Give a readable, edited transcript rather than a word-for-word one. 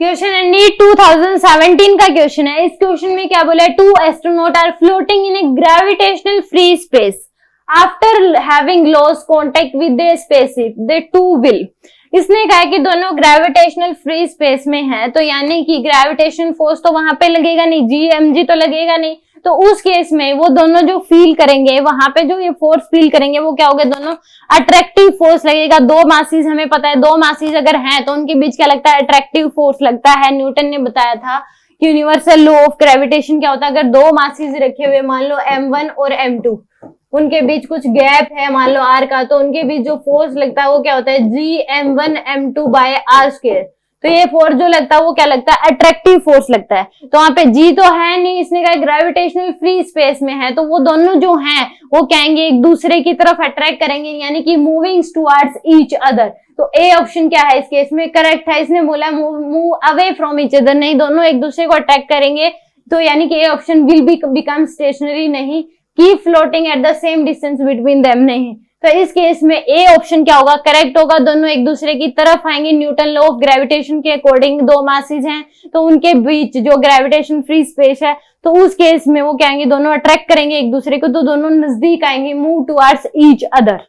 Question है NEET 2017 का question है। इस क्वेश्चन में क्या बोला है, 2 astronaut are floating in a gravitational free space after having lost contact with the spaceship the two will. इसने कहा कि दोनों ग्रेविटेशनल फ्री स्पेस में है, तो यानी कि ग्रेविटेशन फोर्स तो वहां पे लगेगा नहीं, जी तो लगेगा नहीं, तो उस केस में वो दोनों जो फील करेंगे, वहां पे जो ये फोर्स फील करेंगे वो क्या होगा, दोनों अट्रैक्टिव फोर्स लगेगा। दो मासीज हमें पता है, दो मासीज अगर हैं तो उनके बीच क्या लगता है, अट्रैक्टिव फोर्स लगता है। न्यूटन ने बताया था कि यूनिवर्सल लॉ ऑफ ग्रेविटेशन क्या होता है, अगर दो मासीज रखे हुए मान लो m1 और m2, उनके बीच कुछ गैप है मान लो r का, तो उनके बीच जो फोर्स लगता है वो क्या होता है, Gm1m2/r²। तो ये फोर्स जो लगता है वो क्या लगता है, अट्रैक्टिव फोर्स लगता है। तो वहां पे जी तो है नहीं, इसने कहा ग्रेविटेशनल फ्री स्पेस में है, तो वो दोनों जो हैं वो कहेंगे एक दूसरे की तरफ अट्रैक्ट करेंगे, यानी कि मूविंग टुवर्ड्स ईच अदर। तो ए ऑप्शन क्या है इस केस में, करेक्ट है। इसने बोला move away from each other, नहीं दोनों एक दूसरे को अट्रैक्ट करेंगे, तो यानी कि a option will become stationary, नहीं keep floating at the same distance between them, नहीं। तो इस केस में ए ऑप्शन क्या होगा, करेक्ट होगा, दोनों एक दूसरे की तरफ आएंगे। न्यूटन लॉ ऑफ ग्रेविटेशन के अकॉर्डिंग दो मासेस हैं तो उनके बीच जो ग्रेविटेशन फ्री स्पेस है, तो उस केस में वो क्या आएंगे, दोनों अट्रैक्ट करेंगे एक दूसरे को, तो दोनों नजदीक आएंगे, मूव टुवर्ड्स ईच अदर।